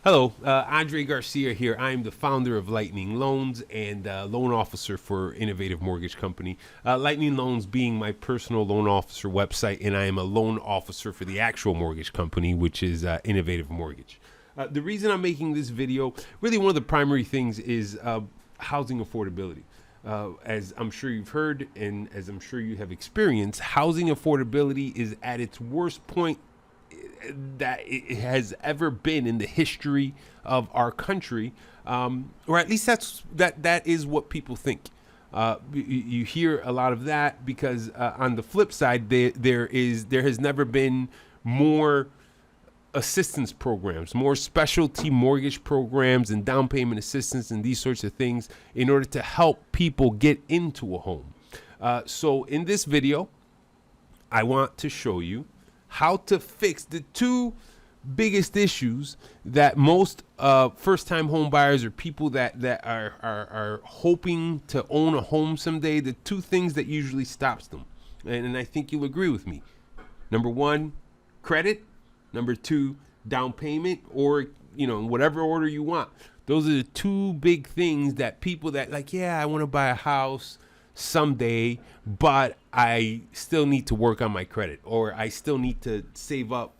Hello, Andre Garcia here. I am the founder of Lightning Loans and loan officer for Innovative Mortgage Company. Lightning Loans being my personal loan officer website, and I am a loan officer for the actual mortgage company, which is Innovative Mortgage. The reason I'm making this video, really one of the primary things is housing affordability. As I'm sure you've heard and as I'm sure you have experienced, housing affordability is at its worst point that it has ever been in the history of our country, or at least that is what people think. You hear a lot of that because on the flip side, there has never been more assistance programs, more specialty mortgage programs and down payment assistance and these sorts of things in order to help people get into a home. So in this video, I want to show you how to fix the two biggest issues that most first-time home buyers or people that are hoping to own a home someday, the two things that usually stops them. And I think you'll agree with me. Number one, credit. Number two, down payment, or, in whatever order you want. Those are the two big things that people that I want to buy a house someday, but I still need to work on my credit, or I still need to save up,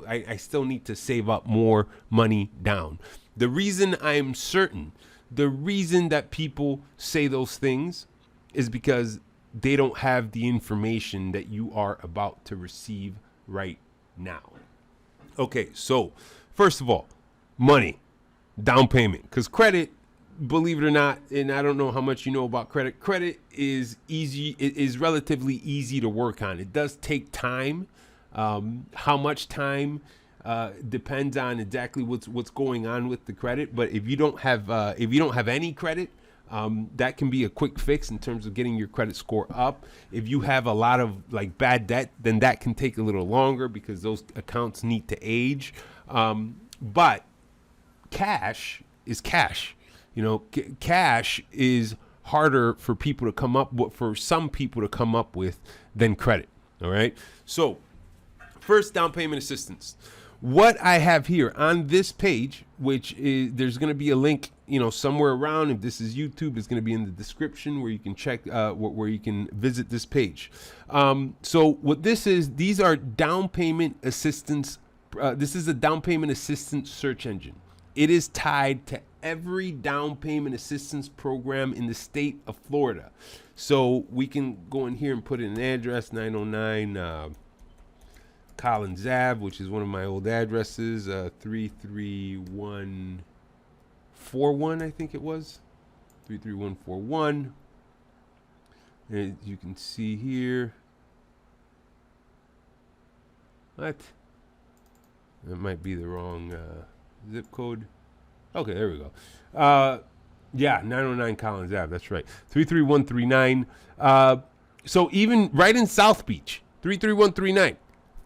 I still need to save up more money down. The reason the reason that people say those things is because they don't have the information that you are about to receive right now. Okay, so first of all, money, down payment, because credit, believe it or not, and I don't know how much you know about credit. Credit is easy. It is relatively easy to work on. It does take time. How much time depends on exactly what's going on with the credit. But if you don't have any credit, that can be a quick fix in terms of getting your credit score up. If you have a lot of bad debt, then that can take a little longer because those accounts need to age. But cash is cash. Cash is harder for people to come up with, for some people to come up with, than credit. All right. So first, down payment assistance. What I have here on this page, which is, there's going to be a link, somewhere around. If this is YouTube, it's going to be in the description where you can check, where you can visit this page. So what this is, these are down payment assistance. This is a down payment assistance search engine. It is tied to every down payment assistance program in the state of Florida. So we can go in here and put in an address, 909 Collins Ave, which is one of my old addresses, 33141, I think it was, 33141. And you can see here, that might be the wrong zip code. Okay, there we go. 909 Collins Ave. That's right. 33139. So even right in South Beach, 33139,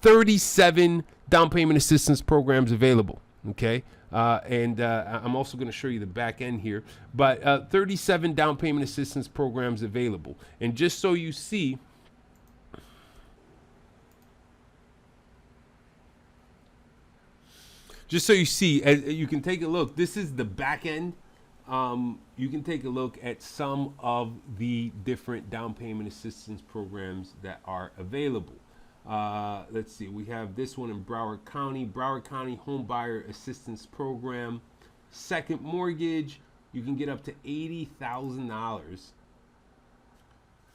37 down payment assistance programs available. Okay. And I'm also going to show you the back end here, but 37 down payment assistance programs available. And just so you see, as you can take a look, this is the back end. You can take a look at some of the different down payment assistance programs that are available. Let's see, we have this one in Broward County Home Buyer Assistance Program. Second mortgage, you can get up to $80,000.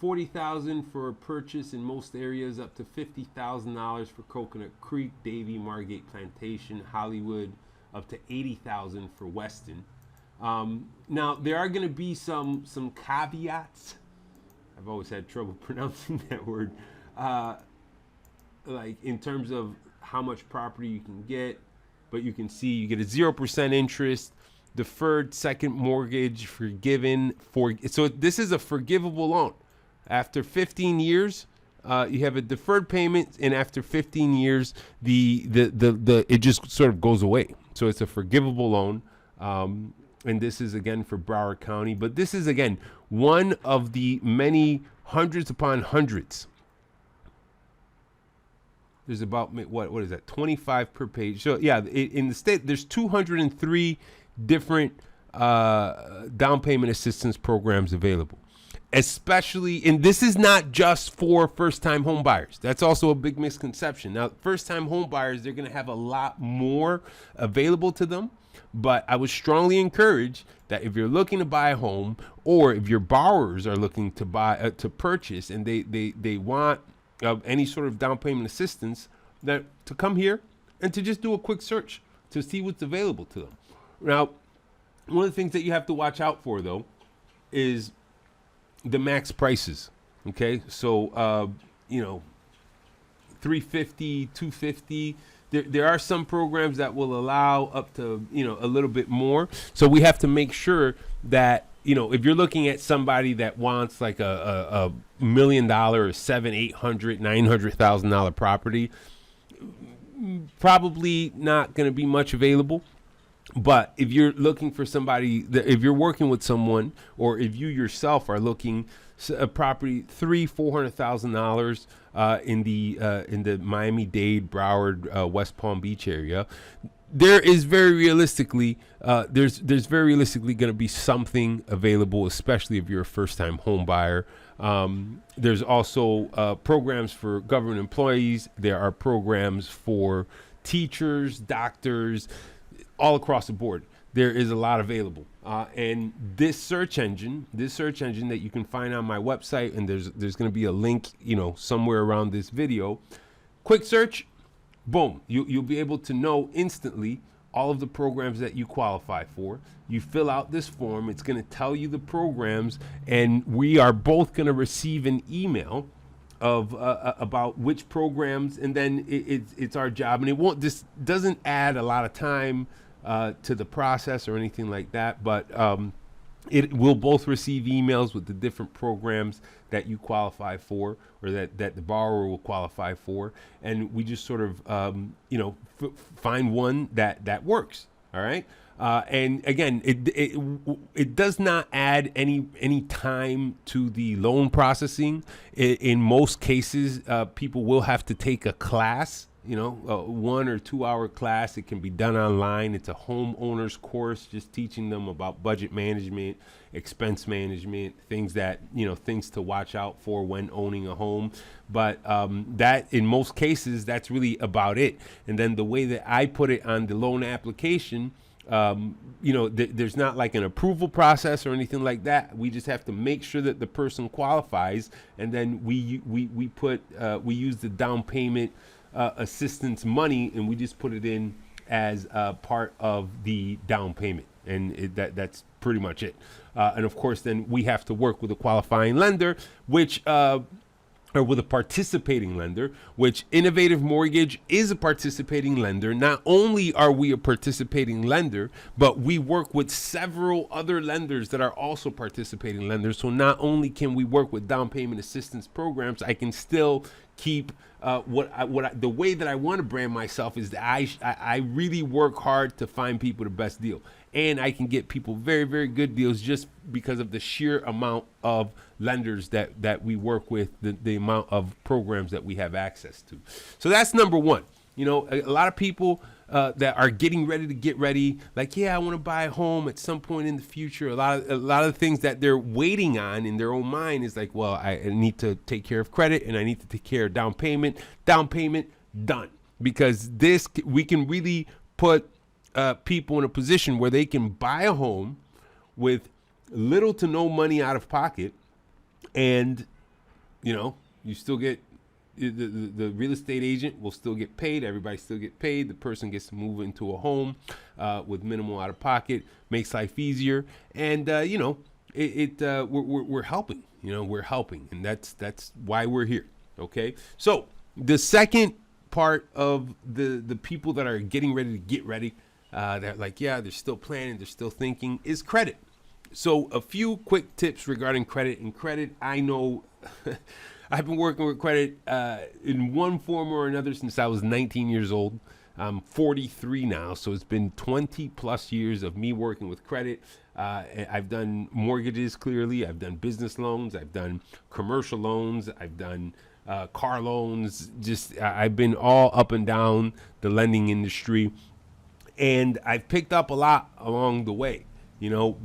$40,000 for a purchase in most areas, up to $50,000 for Coconut Creek, Davie, Margate Plantation, Hollywood, up to $80,000 for Weston. Now there are going to be some caveats. I've always had trouble pronouncing that word. In terms of how much property you can get, but you can see you get a 0% interest, deferred second mortgage, forgiven for. So this is a forgivable loan. After 15 years, you have a deferred payment, and after 15 years, the it just sort of goes away. So it's a forgivable loan, and this is again for Broward County. But this is again one of the many hundreds upon hundreds There's about what is that? 25 per page. So yeah, in the state there's 203 different down payment assistance programs available. Especially, and this is not just for first-time home buyers. That's also a big misconception. Now, first-time home buyers, they're going to have a lot more available to them. But I would strongly encourage that if you're looking to buy a home, or if your borrowers are looking to buy to purchase, and they want any sort of down payment assistance, that to come here and to just do a quick search to see what's available to them. Now, one of the things that you have to watch out for, though, is the max prices. Okay, so 350, 250. There are some programs that will allow up to a little bit more. So we have to make sure that if you're looking at somebody that wants like a $1 million, $700,000, $800,000, $900,000 property, probably not going to be much available. But if you're looking for somebody, if you're working with someone, or if you yourself are looking a property $300,000-$400,000 in the Miami-Dade, Broward, West Palm Beach area, there is very realistically there's very realistically going to be something available, especially if you're a first-time home buyer. There's also programs for government employees. There are programs for teachers, doctors, all across the board. There is a lot available. And this search engine that you can find on my website, and there's going to be a link, somewhere around this video. Quick search, boom, you'll be able to know instantly all of the programs that you qualify for. You fill out this form, it's going to tell you the programs, and we are both going to receive an email of about which programs, and then it's our job, and this doesn't add a lot of time to the process or anything like that, but it will both receive emails with the different programs that you qualify for, or that the borrower will qualify for, and we just sort of find one that works. All right. And again, it does not add any time to the loan processing. In most cases, people will have to take a class, a 1 or 2 hour class. It can be done online. It's a homeowner's course, just teaching them about budget management, expense management, things to watch out for when owning a home. But that, in most cases, that's really about it. And then the way that I put it on the loan application, there's not like an approval process or anything like that. We just have to make sure that the person qualifies, and then we use the down payment assistance money, and we just put it in as part of the down payment, and that's pretty much it. And of course, then we have to work with a qualifying lender, or with a participating lender, which Innovative Mortgage is a participating lender. Not only are we a participating lender, but we work with several other lenders that are also participating lenders. So not only can we work with down payment assistance programs, I can still keep the way that I want to brand myself is that I really work hard to find people the best deal. And I can get people very, very good deals just because of the sheer amount of lenders that we work with, the amount of programs that we have access to. So that's number one. A lot of people that are getting ready to get ready, like, yeah, I want to buy a home at some point in the future. A lot of the things that they're waiting on in their own mind is like, well, I need to take care of credit, and I need to take care of down payment. Down payment, done. Because we can really put people in a position where they can buy a home with little to no money out of pocket, and you still get the real estate agent will still get paid. Everybody still get paid. The person gets to move into a home with minimal out of pocket, makes life easier, and we're helping. We're helping, and that's why we're here. Okay, so the second part of the people that are getting ready to get ready, they're like, yeah, they're still planning, they're still thinking, is credit. So a few quick tips regarding credit. And credit, I know I've been working with credit in one form or another since I was 19 years old. I'm 43 now, so it's been 20 plus years of me working with credit. I've done mortgages, clearly. I've done business loans. I've done commercial loans. I've done car loans. Just I've been all up and down the lending industry, and I've picked up a lot along the way.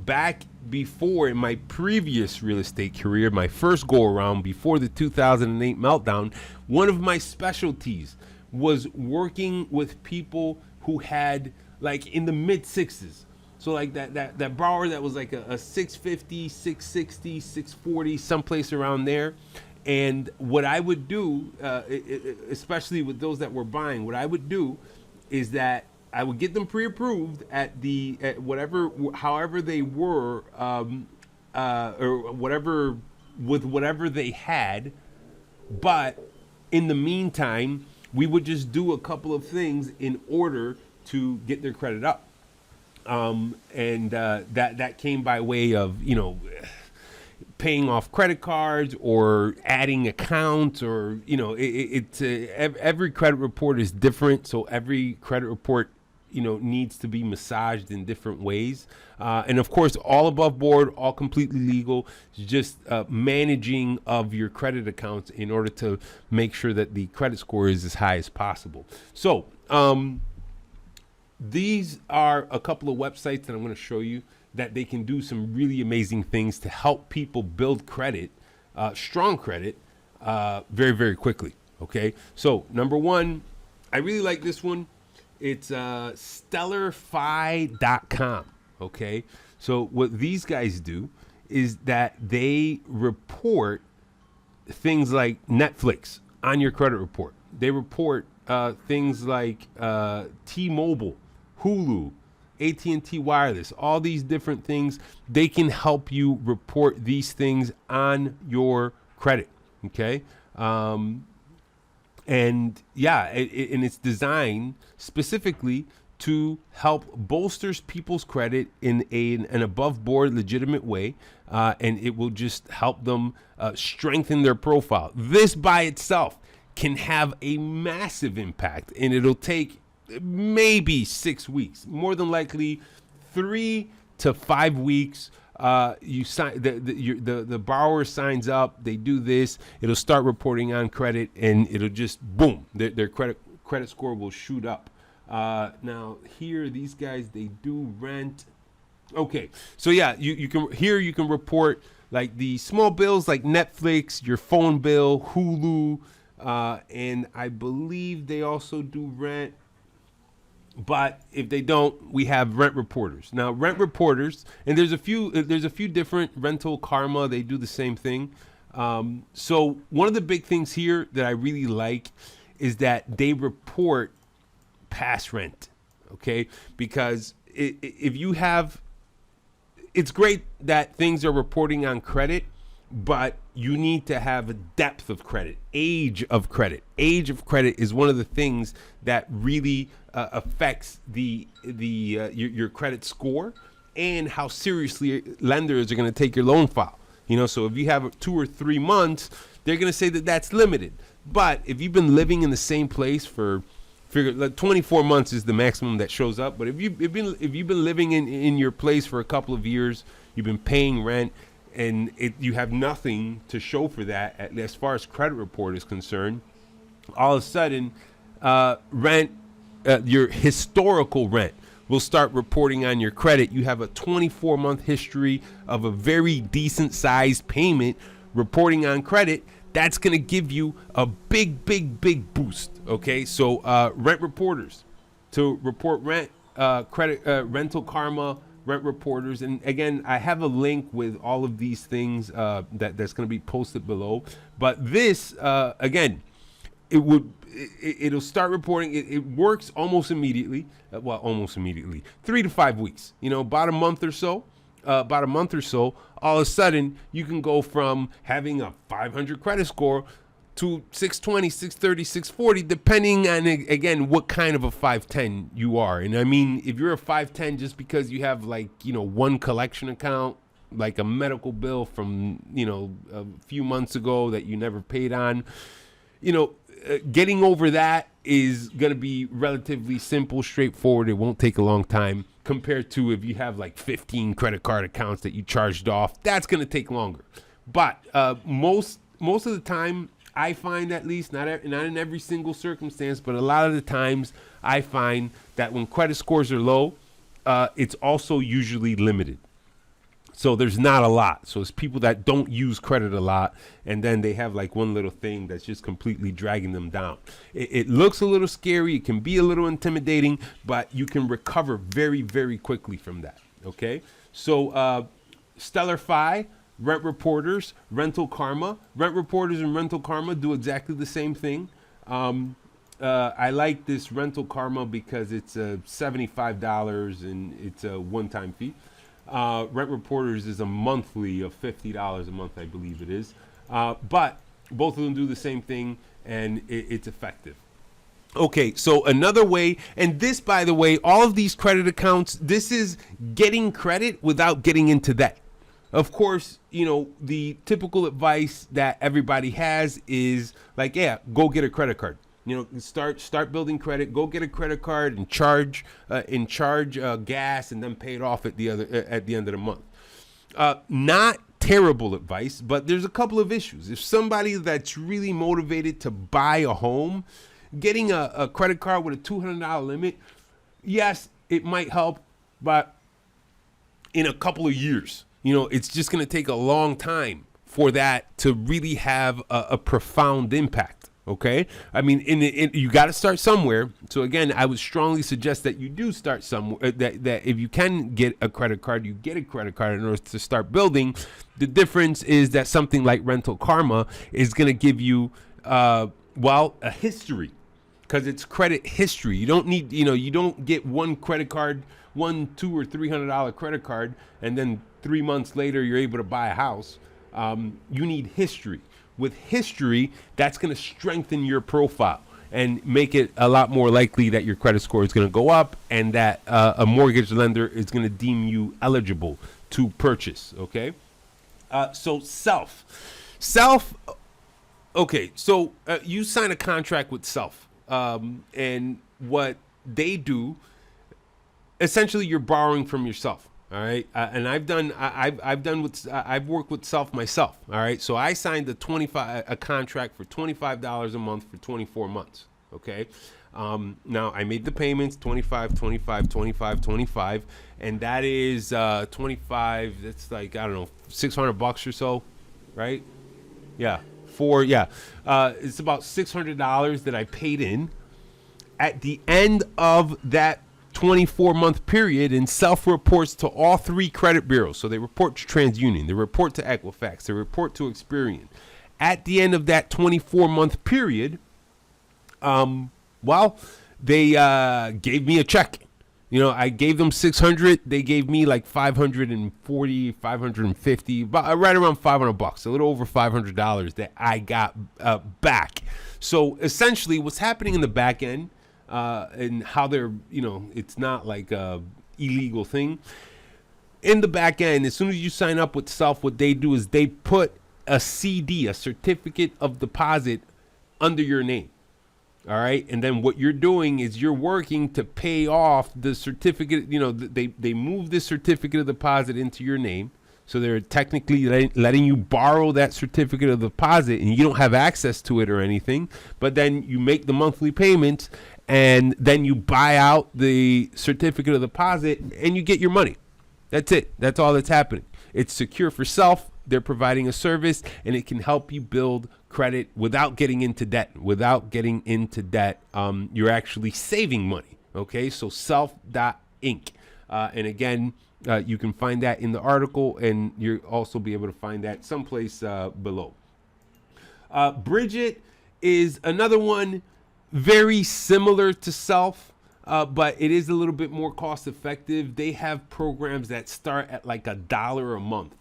Back before in my previous real estate career, my first go around before the 2008 meltdown, one of my specialties was working with people who had like in the mid sixes. So like that borrower that was like a 650, 660, 640, someplace around there. And what I would do, especially with those that were buying, what I would do is that I would get them pre-approved at however they were, or whatever, with whatever they had. But in the meantime, we would just do a couple of things in order to get their credit up. And that came by way of, paying off credit cards or adding accounts, or every credit report is different. So every credit report needs to be massaged in different ways, and of course all above board, all completely legal, just managing of your credit accounts in order to make sure that the credit score is as high as possible. So these are a couple of websites that I'm going to show you that they can do some really amazing things to help people build credit, strong credit, very, very quickly. Okay. So number one, I really like this one. It's stellarfi.com. Okay. So what these guys do is that they report things like Netflix on your credit report. They report things like T-Mobile, Hulu, AT&T Wireless, all these different things. They can help you report these things on your credit. Okay. And yeah, and it's designed specifically to help bolsters people's credit in an above board legitimate way. And it will just help them strengthen their profile. This by itself can have a massive impact, and it'll take maybe 6 weeks, more than likely 3 to 5 weeks. You sign the borrower signs up, they do this, it'll start reporting on credit, and it'll just boom, their credit score will shoot up. Now here, these guys, they do rent. Okay, so yeah, you can report like the small bills like Netflix, your phone bill, Hulu, and I believe they also do rent. But if they don't, we have rent reporters. Now, rent reporters, and there's a few different. Rental Karma, they do the same thing. So one of the big things here that I really like is that they report past rent. Okay, because if you have, it's great that things are reporting on credit, but you need to have a depth of credit, age of credit. Age of credit is one of the things that really affects your credit score and how seriously lenders are going to take your loan file. So if you have 2 or 3 months, they're going to say that that's limited. But if you've been living in the same place for, like 24 months is the maximum that shows up. But if you've been living in your place for a couple of years, you've been paying rent, and you have nothing to show for that as far as credit report is concerned, all of a sudden, rent, your historical rent will start reporting on your credit. You have a 24-month history of a very decent sized payment reporting on credit. That's going to give you a big, big, big boost. Okay, so rent reporters to report rent, credit, Rental Karma, rent reporters. And again, I have a link with all of these things that's going to be posted below. But this, again, it'll start reporting. It works almost immediately. Almost immediately. 3 to 5 weeks. About a month or so. All of a sudden, you can go from having a 500 credit score to 620, 630, 640, depending on, again, what kind of a 510 you are. And I mean, if you're a 510 just because you have one collection account, like a medical bill from, a few months ago that you never paid on, getting over that is going to be relatively simple, straightforward. It won't take a long time compared to if you have like 15 credit card accounts that you charged off. That's going to take longer. But most of the time, I find, at least, not in every single circumstance, but a lot of the times I find that when credit scores are low, it's also usually limited. So there's not a lot. So it's people that don't use credit a lot, and then they have like one little thing that's just completely dragging them down. It looks a little scary. It can be a little intimidating, but you can recover very, very quickly from that. Okay. So Stellar Fi, Rent Reporters, Rental Karma. Rent Reporters and Rental Karma do exactly the same thing. I like this Rental Karma because it's $75 and it's a one-time fee. Rent Reporters is a monthly of $50 a month, I believe it is. But both of them do the same thing, and it's effective. Okay, so another way, and this, by the way, all of these credit accounts, this is getting credit without getting into debt. Of course, the typical advice that everybody has is like, yeah, go get a credit card. Start building credit. Go get a credit card and charge gas, and then pay it off at the end of the month. Not terrible advice, but there's a couple of issues. If somebody that's really motivated to buy a home, getting a credit card with a $200 limit, yes, it might help, but in a couple of years, it's just going to take a long time for that to really have a profound impact. Okay, I mean, you got to start somewhere. So again, I would strongly suggest that you do start somewhere. That if you can get a credit card, you get a credit card in order to start building. The difference is that something like Rental Karma is going to give you, a history, because it's credit history. You don't need, you don't get one credit card, $100, $200, or $300 credit card, and then 3 months later you're able to buy a house. You need history. With history, that's going to strengthen your profile and make it a lot more likely that your credit score is going to go up, and that a mortgage lender is going to deem you eligible to purchase. Okay. So self. Okay. So you sign a contract with Self, and what they do, essentially, you're borrowing from yourself. All right, and I've worked with Self myself. All right, so I signed a contract for $25 a month for 24 months. Okay, now I made the payments 25, 25, 25, 25, and that is 25. That's like, I don't know, $600 or so, right? Yeah, it's about $600 that I paid in. At the end of that 24-month period, and Self reports to all 3 credit bureaus. So they report to TransUnion, they report to Equifax, they report to Experian. At the end of that 24-month period, they gave me a check. I gave them $600. They gave me like $540, $550, right around $500, a little over $500 that I got back. So essentially, what's happening in the back end, and how they're, it's not like a illegal thing. In the back end, as soon as you sign up with Self, what they do is they put a CD, a certificate of deposit, under your name. All right. And then what you're doing is you're working to pay off the certificate. They move this certificate of deposit into your name. So they're technically letting you borrow that certificate of deposit, and you don't have access to it or anything. But then you make the monthly payments, and then you buy out the certificate of deposit, and you get your money. That's it. That's all that's happening. It's secure for Self. They're providing a service, and it can help you build credit without getting into debt. You're actually saving money. Okay, so self.inc. And again, you can find that in the article, and you'll also be able to find that someplace below. Bridget is another one, very similar to Self, but it is a little bit more cost effective. They have programs that start at like $1 a month.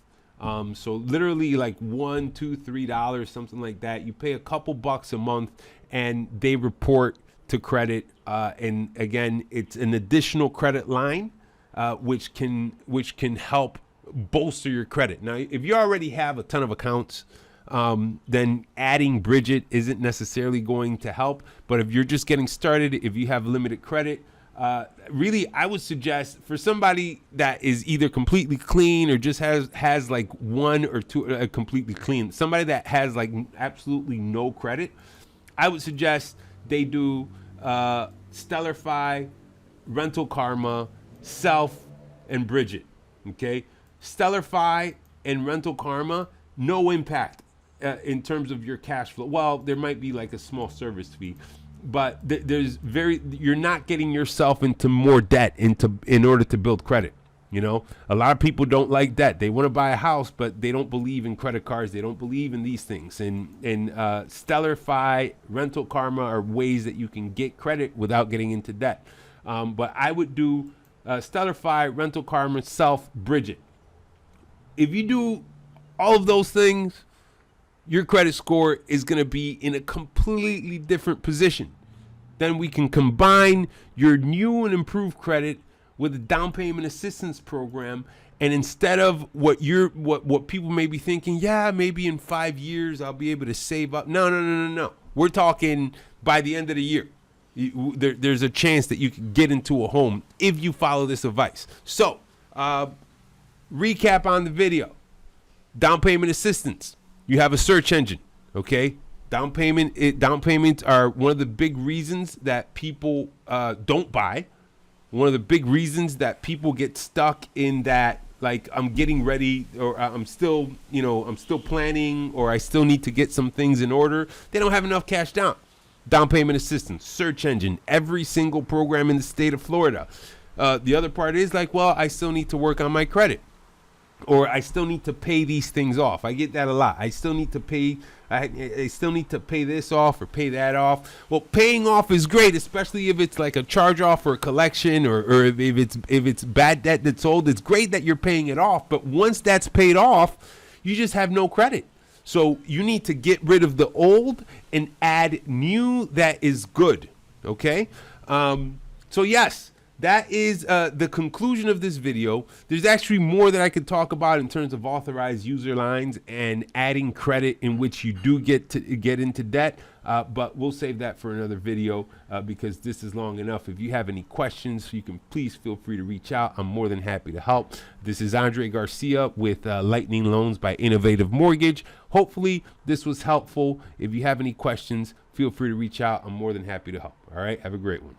So literally like $1, $2, $3, something like that. You pay a couple bucks a month, and they report to credit. And again, it's an additional credit line, which can help bolster your credit. Now, if you already have a ton of accounts, then adding Bridget isn't necessarily going to help. But if you're just getting started, if you have limited credit, really, I would suggest for somebody that is either completely clean or just has like one or two completely clean, somebody that has like absolutely no credit, I would suggest they do Stellarfi, Rental Karma, Self, and Bridget. Okay, Stellarfi and Rental Karma, no impact in terms of your cash flow. Well, there might be like a small service fee, but you're not getting yourself into more debt in order to build credit. You know, a lot of people don't like debt. They want to buy a house, but they don't believe in credit cards. They don't believe in these things. And Stellarfi, Rental Karma are ways that you can get credit without getting into debt. But I would do Stellarfi, Rental Karma, Self, Bridget. If you do all of those things, your credit score is going to be in a completely different position. Then we can combine your new and improved credit with a down payment assistance program. And instead of what people may be thinking, yeah, maybe in 5 years I'll be able to save up. No. We're talking by the end of the year. There's a chance that you can get into a home if you follow this advice. So, recap on the video. Down payment assistance. You have a search engine, okay? Down payments are one of the big reasons that people don't buy. One of the big reasons that people get stuck in that, like, I'm getting ready, or I'm still planning, or I still need to get some things in order. They don't have enough cash down. Down payment assistance, search engine, every single program in the state of Florida. The other part is like, well, I still need to work on my credit, or I still need to pay these things off. I get that a lot. I still need to pay. I still need to pay this off or pay that off. Well, paying off is great, especially if it's like a charge off or a collection, or if it's bad debt that's owed. It's great that you're paying it off, but once that's paid off, you just have no credit. So you need to get rid of the old and add new that is good. Okay. So yes. That is the conclusion of this video. There's actually more that I could talk about in terms of authorized user lines and adding credit in which you do get into debt, but we'll save that for another video because this is long enough. If you have any questions, you can please feel free to reach out. I'm more than happy to help. This is Andre Garcia with Lightning Loans by Innovative Mortgage. Hopefully this was helpful. If you have any questions, feel free to reach out. I'm more than happy to help. All right, have a great one.